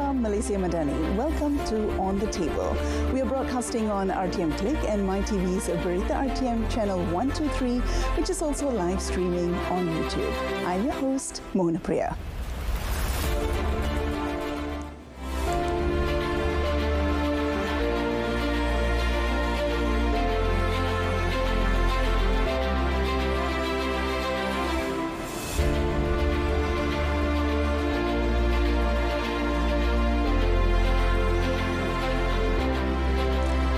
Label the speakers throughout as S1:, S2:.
S1: Salam Malaysia Madani. Welcome to On the Table. We are broadcasting on RTM Click and MyTV's Berita RTM channel 123, which is also live streaming on YouTube. I'm your host, Mona Priya.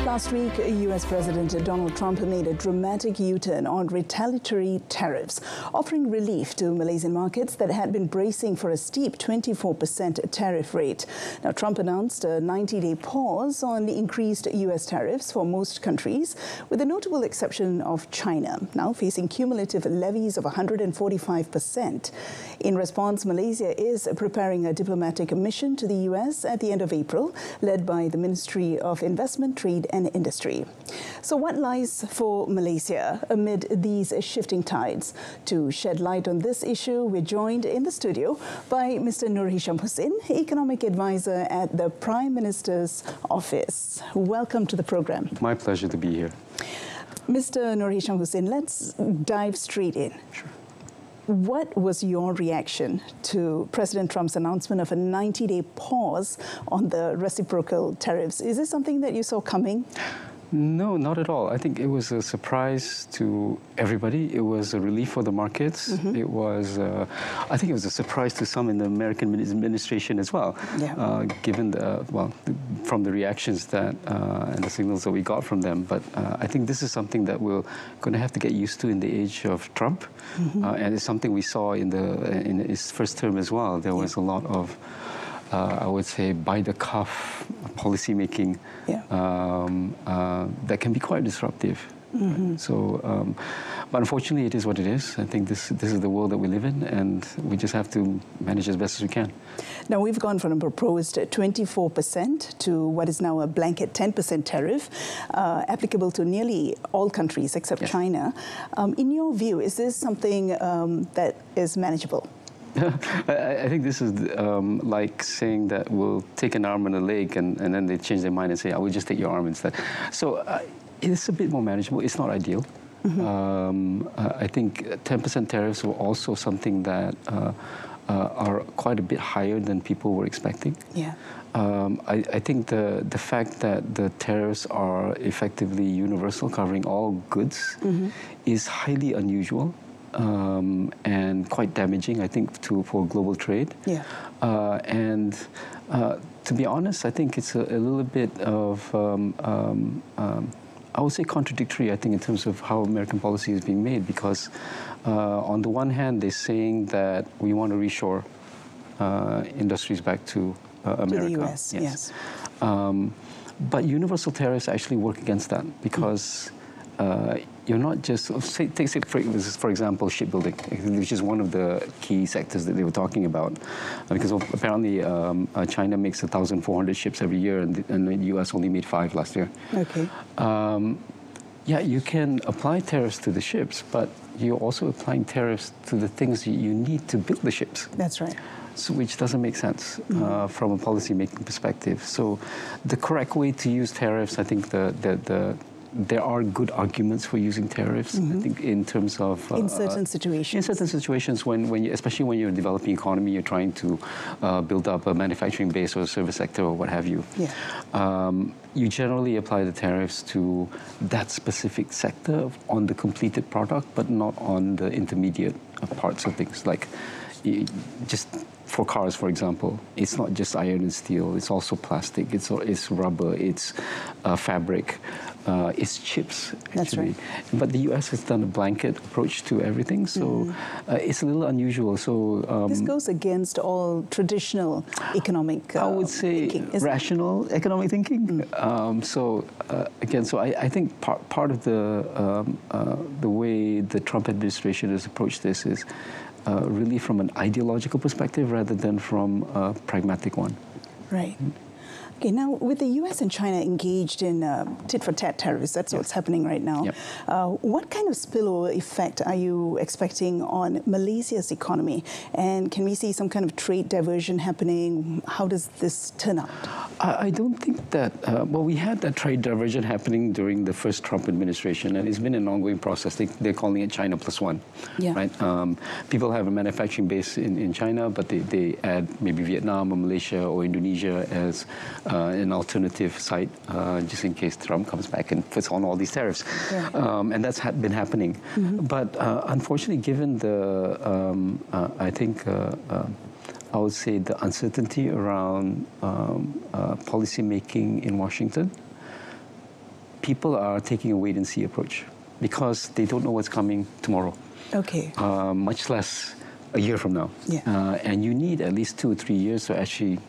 S1: Last week, US President Donald Trump made a dramatic U-turn on retaliatory tariffs, offering relief to Malaysian markets that had been bracing for a steep 24% tariff rate. Now, Trump announced a 90-day pause on the increased US tariffs for most countries, with the notable exception of China, now facing cumulative levies of 145%. In response, Malaysia is preparing a diplomatic mission to the US at the end of April, led by the Ministry of Investment, Trade and Industry. So what lies for Malaysia amid these shifting tides? To shed light on this issue, we're joined in the studio by Mr. Nur Hisham Hussein, Economic Advisor at the Prime Minister's Office. Welcome to the program.
S2: My pleasure to be here.
S1: Mr. Nur Hisham Hussein, let's dive straight in.
S2: Sure.
S1: What was your reaction to President Trump's announcement of a 90-day pause on the reciprocal tariffs? Is this something that you saw coming?
S2: No, not at all. I think it was a surprise to everybody. It was a relief for the markets. It was, I think it was a surprise to some in the American administration as well, given from the reactions that and the signals that we got from them. But I think this is something that we're going to have to get used to in the age of Trump. And it's something we saw in his first term as well. There was a lot of I would say, by-the-cuff policy-making that can be quite disruptive. Right? So, but unfortunately, it is what it is. I think this is the world that we live in, and we just have to manage as best as we can.
S1: Now, we've gone from a proposed 24% to what is now a blanket 10% tariff, applicable to nearly all countries except China. In your view, is this something that is manageable?
S2: I think this is like saying that we'll take an arm and a leg, and then they change their mind and say, I will just take your arm instead. So it's a bit more manageable. It's not ideal. I think 10% tariffs were also something that are quite a bit higher than people were expecting. I think the fact that the tariffs are effectively universal, covering all goods, is highly unusual. And quite damaging, I think, for global trade. And to be honest, I think it's a little bit of, I would say, contradictory, I think, in terms of how American policy is being made, because on the one hand, they're saying that we want to reshore industries back to America.
S1: To the US, yes.
S2: But universal tariffs actually work against that, because you're not just, take for example, shipbuilding, which is one of the key sectors that they were talking about. Because apparently China makes 1,400 ships every year, and the US only made 5 last year. Yeah, you can apply tariffs to the ships, but you're also applying tariffs to the things you need to build the ships.
S1: That's right.
S2: So, which doesn't make sense from a policy-making perspective. So the correct way to use tariffs, I think there are good arguments for using tariffs, I think, in terms of...
S1: in certain situations.
S2: In certain situations, especially when you're a developing economy, you're trying to build up a manufacturing base or a service sector or what have you. You generally apply the tariffs to that specific sector on the completed product, but not on the intermediate parts of things. Like, just for cars, for example, it's not just iron and steel, it's also plastic, it's rubber, it's fabric, it's chips, actually.
S1: That's right.
S2: But the US has done a blanket approach to everything, so it's a little unusual. So
S1: this goes against all traditional economic
S2: I would say
S1: thinking,
S2: rational economic thinking. Again, so I think part of the way the Trump administration has approached this is really from an ideological perspective rather than from a pragmatic one.
S1: Right. Okay, now with the US and China engaged in tit-for-tat tariffs, that's what's happening right now.
S2: Yep.
S1: What kind of spillover effect are you expecting on Malaysia's economy? And can we see some kind of trade diversion happening? How does this turn out?
S2: I don't think that, well, we had that trade diversion happening during the first Trump administration, and it's been an ongoing process. They're calling it China +1,
S1: Yeah.
S2: right? People have a manufacturing base in China, but they add maybe Vietnam or Malaysia or Indonesia as an alternative site, just in case Trump comes back and puts on all these tariffs. Yeah. And that's been happening. But unfortunately, given the, I think, I would say the uncertainty around policy making in Washington, people are taking a wait-and-see approach because they don't know what's coming tomorrow.
S1: Okay.
S2: Much less a year from now.
S1: Yeah.
S2: And you need at least 2 or 3 years to actually,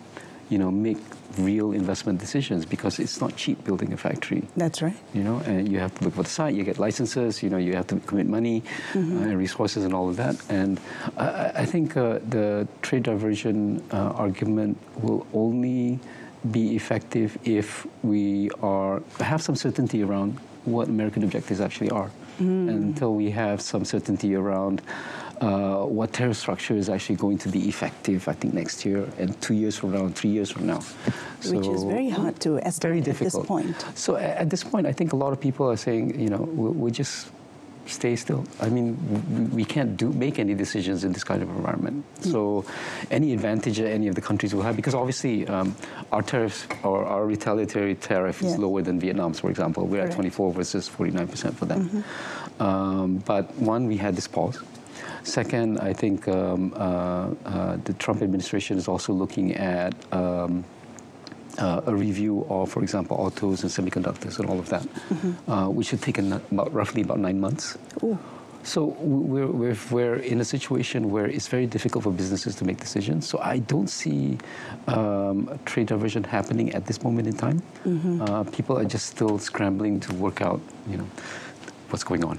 S2: make real investment decisions because it's not cheap building a factory.
S1: That's right.
S2: And you have to look for the site, you get licenses, you have to commit money and resources and all of that. And I think the trade diversion argument will only be effective if we have some certainty around what American objectives actually are. And until we have some certainty around what tariff structure is actually going to be effective, I think, next year and 2 years from now and 3 years from now.
S1: Which is very hard to estimate at this point.
S2: So at this point, I think a lot of people are saying, we'll just stay still. I mean, we can't make any decisions in this kind of environment. So any advantage that any of the countries will have, because obviously our tariffs or our retaliatory tariff is lower than Vietnam's, for example. We're at 24 versus 49% for them. But one, we had this pause. Second, I think the Trump administration is also looking at a review of, for example, autos and semiconductors and all of that, which should take roughly about 9 months.
S1: Ooh.
S2: So we're in a situation where it's very difficult for businesses to make decisions. So I don't see trade diversion happening at this moment in time. People are just still scrambling to work out, what's going on.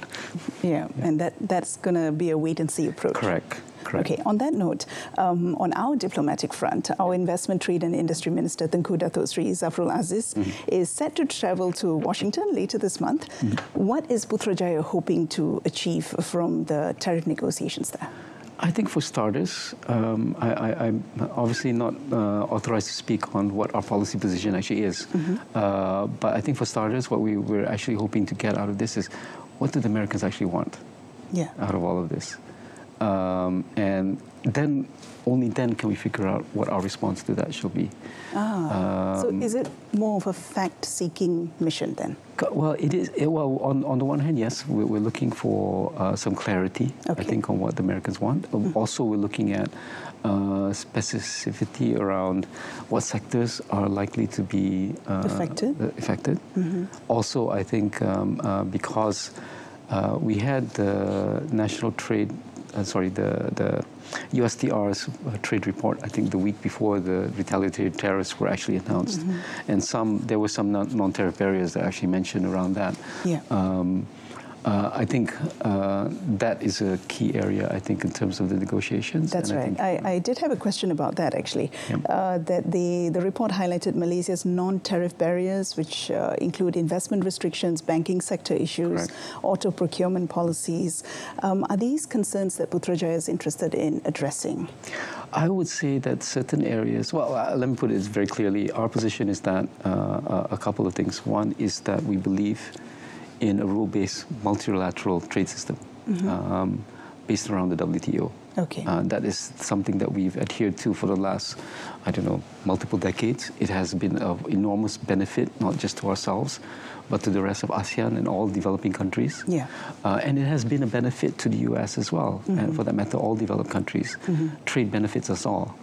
S1: Yeah, and that's going to be a wait-and-see approach.
S2: Correct.
S1: Okay, on that note, on our diplomatic front, our Investment, Trade and Industry Minister, Tengku Datuk Sri Zafrul Aziz, is set to travel to Washington later this month. What is Putrajaya hoping to achieve from the tariff negotiations there?
S2: I think for starters, I'm obviously not authorized to speak on what our policy position actually is. But I think for starters, what we're actually hoping to get out of this is, what do the Americans actually want out of all of this? And then, only then can we figure out what our response to that shall be.
S1: So is it more of a fact-seeking mission then?
S2: Well, it is. Well, on the one hand, yes, we're looking for some clarity, I think, on what the Americans want. Also, we're looking at specificity around what sectors are likely to be affected. Also, I think because we had the national trade, the USTR's trade report, I think the week before the retaliatory tariffs were actually announced. And there were some non-tariff barriers that actually mentioned around that. I think that is a key area, I think, in terms of the negotiations.
S1: That's right. I did have a question about that, actually. That the report highlighted Malaysia's non-tariff barriers, which include investment restrictions, banking sector issues, auto procurement policies. Are these concerns that Putrajaya is interested in addressing?
S2: I would say that certain areas, well, let me put it very clearly. Our position is that a couple of things. One is that we believe in a rule-based multilateral trade system based around the WTO. That is something that we've adhered to for the last, multiple decades. It has been of enormous benefit, not just to ourselves, but to the rest of ASEAN and all developing countries. And it has been a benefit to the US as well, and for that matter, all developed countries. Trade benefits us all.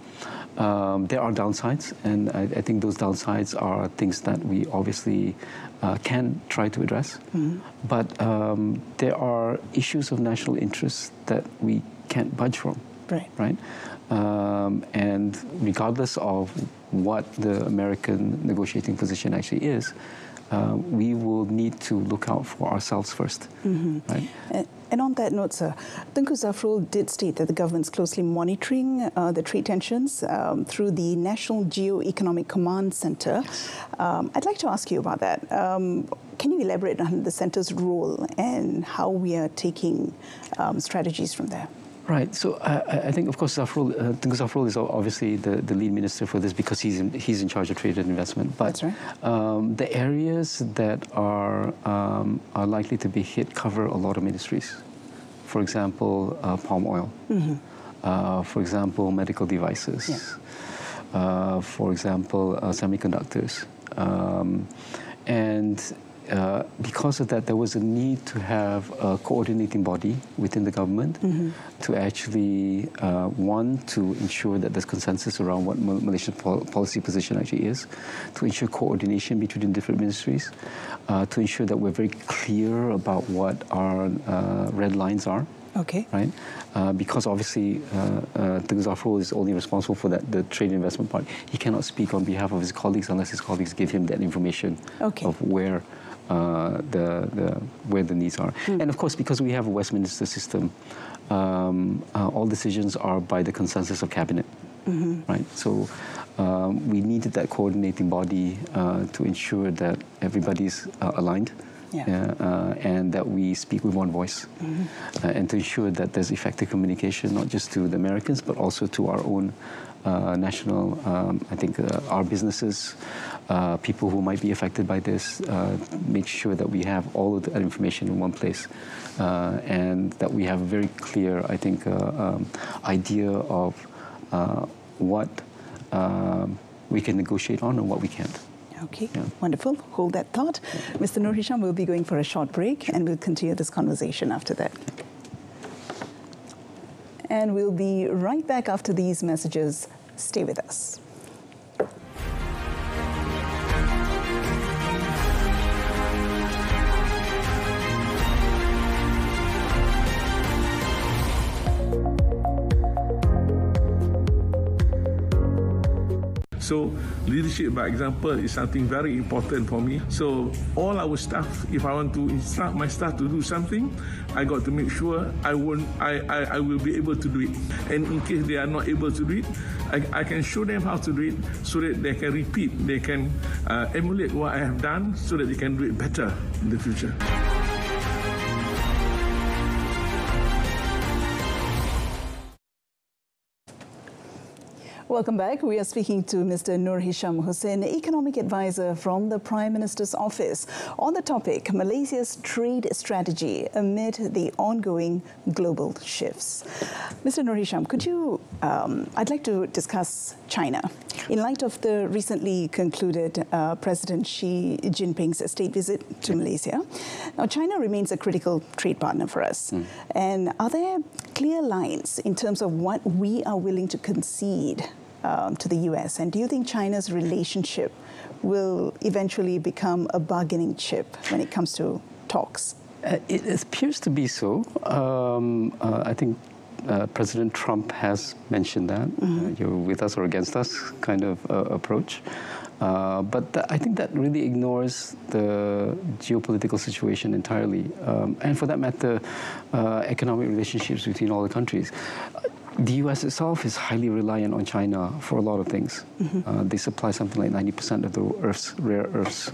S2: There are downsides, and I think those downsides are things that we obviously can try to address. But there are issues of national interest that we can't budge from. Right? And regardless of what the American negotiating position actually is, we will need to look out for ourselves first. Right?
S1: And on that note, sir, Tunku Zafrul did state that the government's closely monitoring the trade tensions through the National Geo-Economic Command Centre. I'd like to ask you about that. Can you elaborate on the centre's role and how we are taking strategies from there?
S2: Right. So I think, of course, Tunku Zafrul is obviously the lead minister for this because he's in charge of trade and investment. But
S1: that's right.
S2: The areas that are likely to be hit cover a lot of ministries. For example, palm oil. For example, medical devices. For example, semiconductors. Because of that, there was a need to have a coordinating body within the government to actually, one, to ensure that there's consensus around what Malaysia's policy position actually is, to ensure coordination between different ministries, to ensure that we're very clear about what our red lines are.
S1: Okay.
S2: Right? Because obviously, Tunku Zafrul is only responsible for the trade and investment part. He cannot speak on behalf of his colleagues unless his colleagues give him that information of where where the needs are. And of course, because we have a Westminster system, all decisions are by the consensus of cabinet. Right? So we needed that coordinating body to ensure that everybody's aligned. And that we speak with one voice, and to ensure that there's effective communication, not just to the Americans, but also to our own national, I think, our businesses, people who might be affected by this, make sure that we have all of that information in one place, and that we have a very clear, I think, idea of what we can negotiate on and what we can't.
S1: Okay, wonderful. Hold that thought. Mr. Nur Hisham will be going for a short break, and we'll continue this conversation after that. And we'll be right back after these messages. Stay with us.
S3: So leadership by example is something very important for me. So all our staff, if I want to instruct my staff to do something, I got to make sure I will be able to do it. And in case they are not able to do it, I can show them how to do it so that they can repeat, they can emulate what I have done so that they can do it better in the future.
S1: Welcome back. We are speaking to Mr. Nur Hisham Hussain, Economic Advisor from the Prime Minister's Office, on the topic Malaysia's trade strategy amid the ongoing global shifts. Mr. Nur Hisham, could you, I'd like to discuss China. In light of the recently concluded President Xi Jinping's state visit to Malaysia, now China remains a critical trade partner for us. And are there clear lines in terms of what we are willing to concede to the US? And do you think China's relationship will eventually become a bargaining chip when it comes to talks?
S2: It appears to be so. I think President Trump has mentioned that. You're with us or against us kind of approach. But I think that really ignores the geopolitical situation entirely. And for that matter, economic relationships between all the countries. The US itself is highly reliant on China for a lot of things. They supply something like 90% of the Earth's rare earths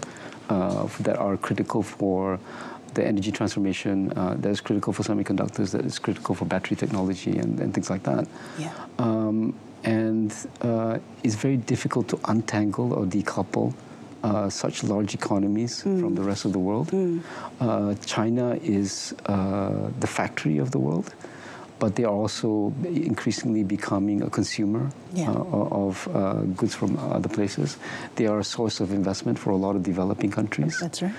S2: that are critical for the energy transformation, that is critical for semiconductors, that is critical for battery technology and things like that. It's very difficult to untangle or decouple such large economies from the rest of the world. China is the factory of the world, but they are also increasingly becoming a consumer of goods from other places. They are a source of investment for a lot of developing countries.
S1: That's right.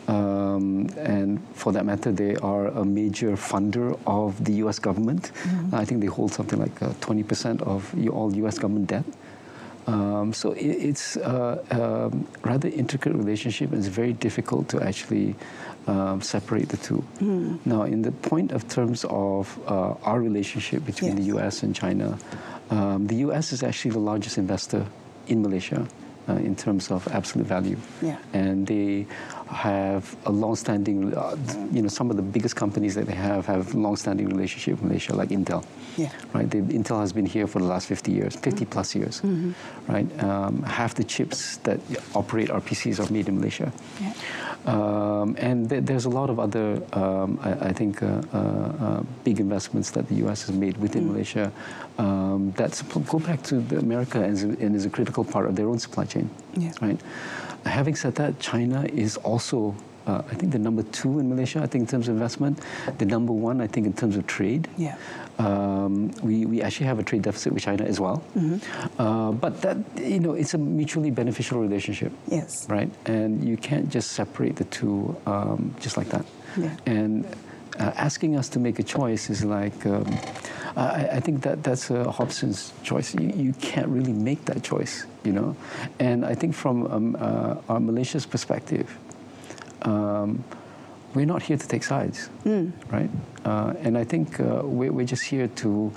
S2: And for that matter, they are a major funder of the US government. I think they hold something like 20% of all US government debt. So it's a rather intricate relationship, and it's very difficult to actually separate the two. Now, in the point of terms of our relationship between the US and China, The US is actually the largest investor in Malaysia in terms of absolute value.
S1: Yeah.
S2: And they have a long-standing, some of the biggest companies that they have long-standing relationship with Malaysia, like Intel.
S1: Yeah.
S2: Right. Intel has been here for the last 50 years, 50 plus years. Right. Half the chips that operate our PCs are made in Malaysia.
S1: Yeah.
S2: And there's a lot of other, I think, big investments that the U.S. has made within Malaysia that go back to America and is a critical part of their own supply chain.
S1: Yeah.
S2: Right. Having said that, China is also, I think, the number 2 in Malaysia, I think, in terms of investment. The number 1, I think, in terms of trade.
S1: Yeah.
S2: We actually have a trade deficit with China as well. But that, it's a mutually beneficial relationship.
S1: Yes.
S2: Right? And you can't just separate the two just like that.
S1: Yeah.
S2: And asking us to make a choice is like, I think that's a Hobson's choice. You can't really make that choice, And I think from our Malaysia's perspective, we're not here to take sides, right? And I think we're just here to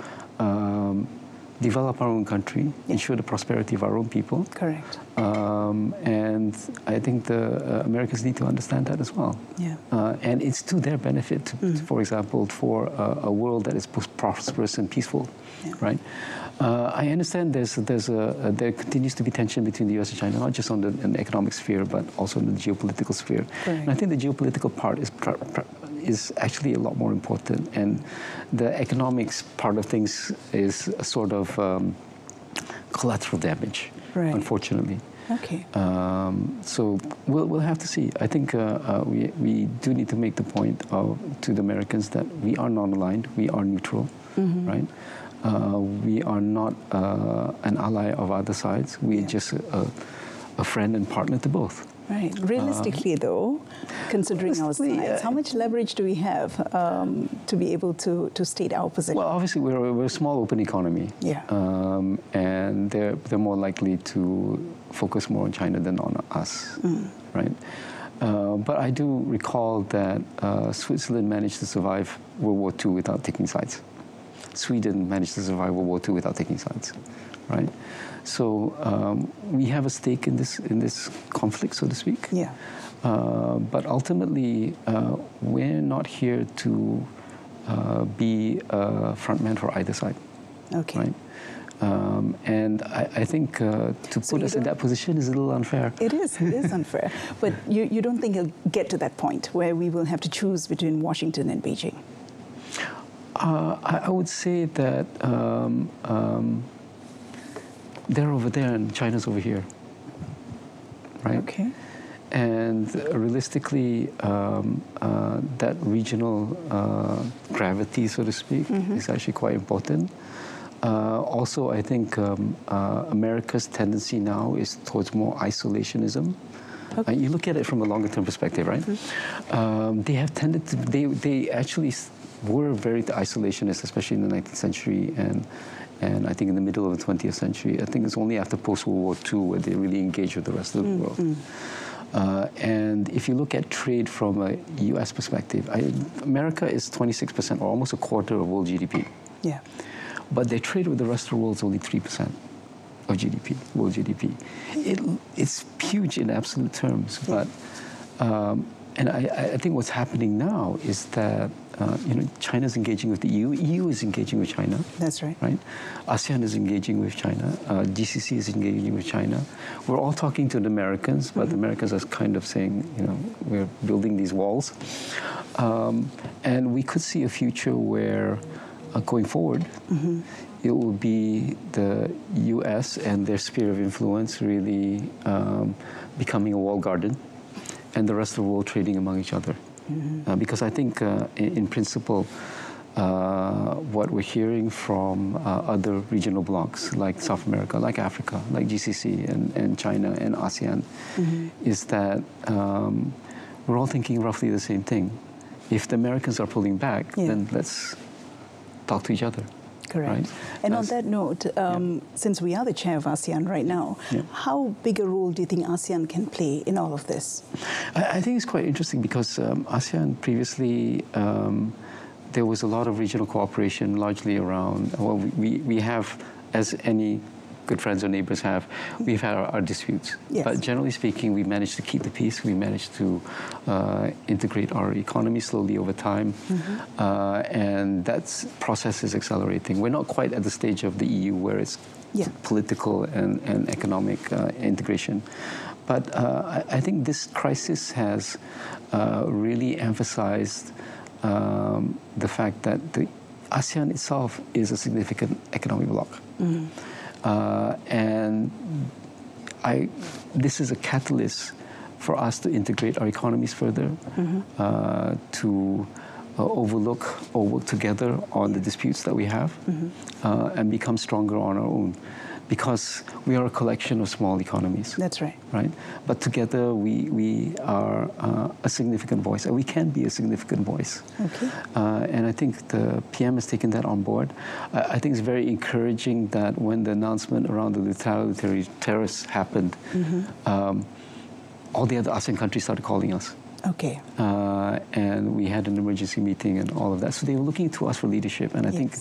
S2: develop our own country, ensure the prosperity of our own people.
S1: Correct.
S2: And I think the Americans need to understand that as well.
S1: Yeah.
S2: And it's to their benefit, for example, for a world that is prosperous and peaceful, right? I understand there continues to be tension between the U.S. and China, not just on the economic sphere, but also in the geopolitical sphere.
S1: Correct.
S2: And I think the geopolitical part is actually a lot more important, and the economics part of things is a sort of collateral damage, unfortunately.
S1: Okay.
S2: So we'll have to see. I think we do need to make the point to the Americans that we are non-aligned, we are neutral, right? We are not an ally of either sides. We're just a friend and partner to both.
S1: Right. Realistically, though, considering our size, how much leverage do we have to be able to state our position?
S2: Well, obviously, we're a small, open economy.
S1: Yeah.
S2: And they're more likely to focus more on China than on us, right? But I do recall that Switzerland managed to survive World War II without taking sides. Sweden managed to survive World War II without taking sides, right? So we have a stake in this conflict, so to speak.
S1: Yeah.
S2: But ultimately, we're not here to be a frontman for either side.
S1: Okay.
S2: Right? And I think to put us in that position is a little unfair.
S1: It is unfair. But you don't think it'll get to that point where we will have to choose between Washington and Beijing?
S2: I would say that they're over there and China's over here, right?
S1: Okay.
S2: And realistically, that regional gravity, so to speak, is actually quite important. Also, I think America's tendency now is towards more isolationism. Okay. You look at it from a longer-term perspective, right? They have tended to, they actually were very isolationist, especially in the 19th century and I think in the middle of the 20th century. I think it's only after post-World War II where they really engaged with the rest of the world. And if you look at trade from a U.S. perspective, America is 26% or almost a quarter of world GDP.
S1: Yeah.
S2: But their trade with the rest of the world is only 3% of GDP, world GDP. It's huge in absolute terms, but and I think what's happening now is that China's engaging with the EU, EU is engaging with China.
S1: That's right.
S2: Right? ASEAN is engaging with China, GCC is engaging with China. We're all talking to the Americans, but the Americans are kind of saying, we're building these walls. And we could see a future where, going forward, it will be the US and their sphere of influence really becoming a walled garden, and the rest of the world trading among each other. Because I think, in principle, what we're hearing from other regional blocs, like South America, like Africa, like GCC and China and ASEAN, is that we're all thinking roughly the same thing. If the Americans are pulling back, then let's talk to each other.
S1: Correct.
S2: Right?
S1: And on that note, since we are the chair of ASEAN right now, how big a role do you think ASEAN can play in all of this?
S2: I think it's quite interesting because ASEAN previously, there was a lot of regional cooperation largely around, well, we have as any good friends or neighbors have, we've had our disputes.
S1: Yes.
S2: But generally speaking, we managed to keep the peace. We managed to integrate our economy slowly over time. And that process is accelerating. We're not quite at the stage of the EU where it's political and economic integration. But I think this crisis has really emphasized the fact that the ASEAN itself is a significant economic bloc. And this is a catalyst for us to integrate our economies further, to overlook or work together on the disputes that we have, and become stronger on our own. Because we are a collection of small economies.
S1: That's right.
S2: Right? But together we are a significant voice, and we can be a significant voice.
S1: Okay.
S2: And I think the PM has taken that on board. I think it's very encouraging that when the announcement around the retaliatory tariffs happened, all the other ASEAN countries started calling us.
S1: Okay.
S2: And we had an emergency meeting and all of that. So they were looking to us for leadership. And I think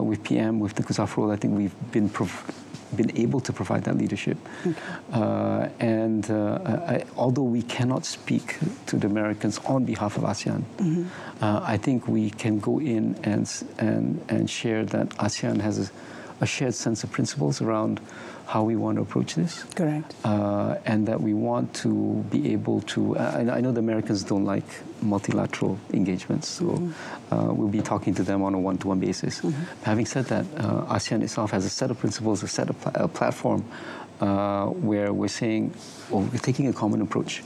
S2: with PM, with the Kuzafrol, I think we've been able to provide that leadership. Okay. Although we cannot speak to the Americans on behalf of ASEAN, I think we can go in and share that ASEAN has a shared sense of principles around how we want to approach this.
S1: Correct.
S2: And that we want to be able to, I know the Americans don't like multilateral engagements, so we'll be talking to them on a one-to-one basis. Having said that, ASEAN itself has a set of principles, a set of platform where we're saying, we're taking a common approach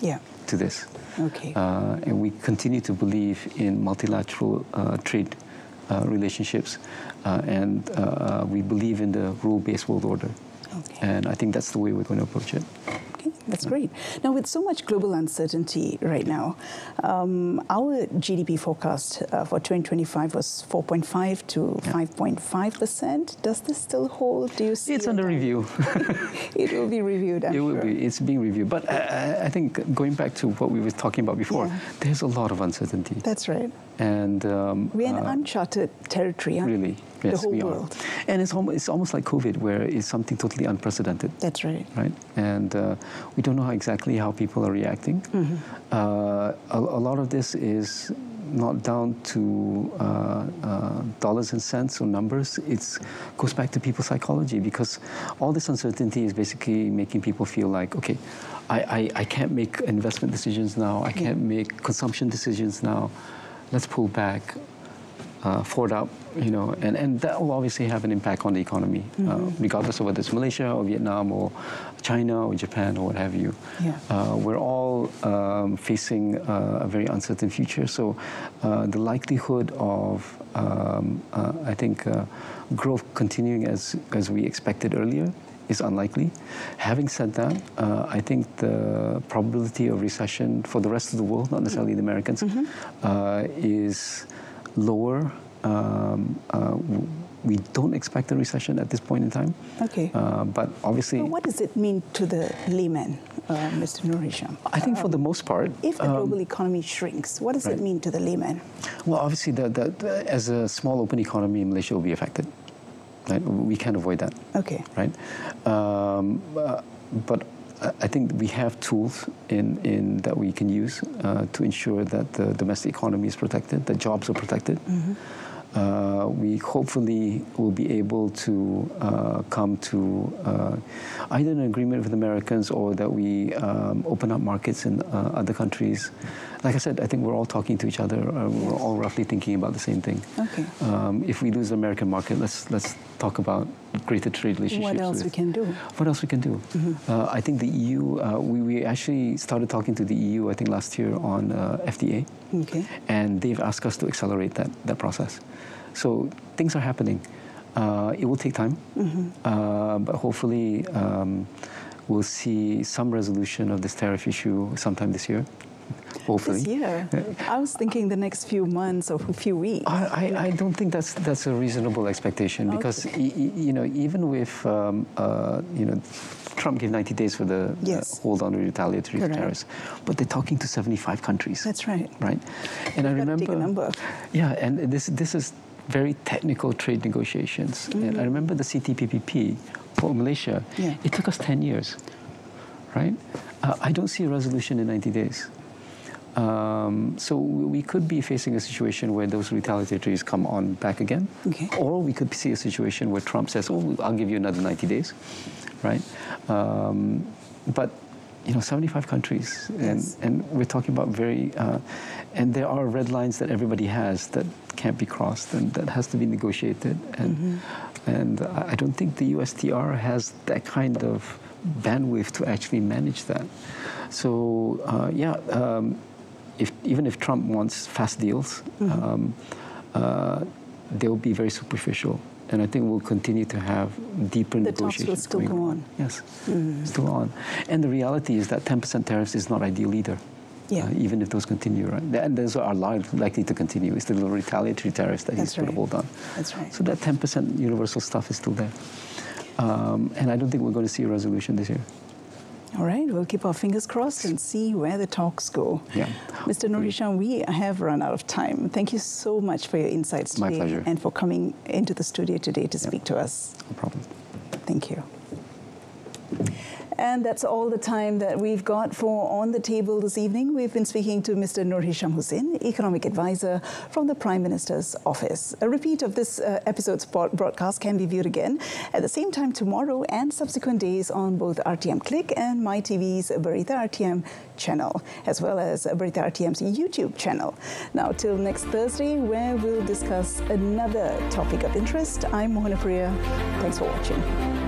S2: to this.
S1: Okay.
S2: And we continue to believe in multilateral trade relationships, and we believe in the rule-based world order. Okay. And I think that's the way we're going to approach it.
S1: Okay, that's great. Now, with so much global uncertainty right now, our GDP forecast for 2025 was 4.5 to 5.5%. Does this still hold? Do you see
S2: it's under review.
S1: It will be reviewed, I'm sure.
S2: It will be. It's being reviewed. But I think going back to what we were talking about before, there's a lot of uncertainty.
S1: That's right.
S2: And
S1: we're in uncharted territory, aren't
S2: really,
S1: we?
S2: yes,
S1: the whole
S2: we
S1: world.
S2: Are. And it's almost like COVID, where it's something totally unprecedented.
S1: That's right.
S2: Right, and we don't know exactly how people are reacting. A lot of this is not down to dollars and cents or numbers. It goes back to people's psychology, because all this uncertainty is basically making people feel like, okay, I can't make investment decisions now. I can't make consumption decisions now. Let's pull back, forward up, and that will obviously have an impact on the economy, regardless of whether it's Malaysia or Vietnam or China or Japan or what have you. We're all facing a very uncertain future, so the likelihood of, I think, growth continuing as we expected earlier is unlikely. Having said that, I think the probability of recession for the rest of the world, not necessarily the Americans, is lower. We don't expect a recession at this point in time.
S1: Okay.
S2: But obviously...
S1: Well, what does it mean to the layman, Mr. Nur Hisham?
S2: I think for the most part...
S1: If the global economy shrinks, what does it mean to the layman?
S2: Well, obviously, as a small open economy, Malaysia will be affected. Right? We can't avoid that.
S1: Okay.
S2: Right? But I think we have tools in that we can use to ensure that the domestic economy is protected, that jobs are protected. We hopefully will be able to come to either an agreement with Americans, or that we open up markets in other countries. Like I said, I think we're all talking to each other. We're all roughly thinking about the same thing.
S1: Okay.
S2: If we lose the American market, let's talk about greater trade relationships.
S1: What else we can do?
S2: What else we can do? I think the EU, we actually started talking to the EU, I think last year, on FDA.
S1: Okay.
S2: And they've asked us to accelerate that process. So things are happening. It will take time, but hopefully we'll see some resolution of this tariff issue sometime this year. Hopefully.
S1: This year? I was thinking the next few months or a few weeks.
S2: I don't think that's a reasonable expectation, because even with Trump gave 90 days for the hold on to retaliatory tariffs, but they're talking to 75 countries.
S1: That's right.
S2: Right, and I remember.
S1: Take a number.
S2: Yeah, and this is very technical trade negotiations. And I remember the CTPPP for Malaysia.
S1: Yeah.
S2: It took us 10 years, right? I don't see a resolution in 90 days. So we could be facing a situation where those retaliatories come on back again.
S1: Okay.
S2: Or we could see a situation where Trump says, oh, I'll give you another 90 days, right? But, 75 countries, and we're talking about and there are red lines that everybody has that can't be crossed and that has to be negotiated. And I don't think the USTR has that kind of bandwidth to actually manage that. So, even if Trump wants fast deals, they'll be very superficial. And I think we'll continue to have deeper negotiations.
S1: The talks will still go on.
S2: Yes, still on. And the reality is that 10% tariffs is not ideal either.
S1: Yeah.
S2: Even if those continue, right? And those are likely to continue. It's the little retaliatory tariffs that he's put a hold on.
S1: That's right.
S2: So that 10% universal stuff is still there. And I don't think we're going to see a resolution this year.
S1: All right, we'll keep our fingers crossed and see where the talks go.
S2: Yeah.
S1: Mr. Nur Hisham, we have run out of time. Thank you so much for your insights today.
S2: My pleasure.
S1: And for coming into the studio today to speak to us.
S2: No problem.
S1: Thank you. And that's all the time that we've got for On the Table this evening. We've been speaking to Mr. Nur Hisham Hussain, Economic Advisor from the Prime Minister's Office. A repeat of this episode's broadcast can be viewed again at the same time tomorrow and subsequent days on both RTM Click and MyTV's Berita RTM channel, as well as Berita RTM's YouTube channel. Now, till next Thursday, where we'll discuss another topic of interest, I'm Mohana Priya. Thanks for watching.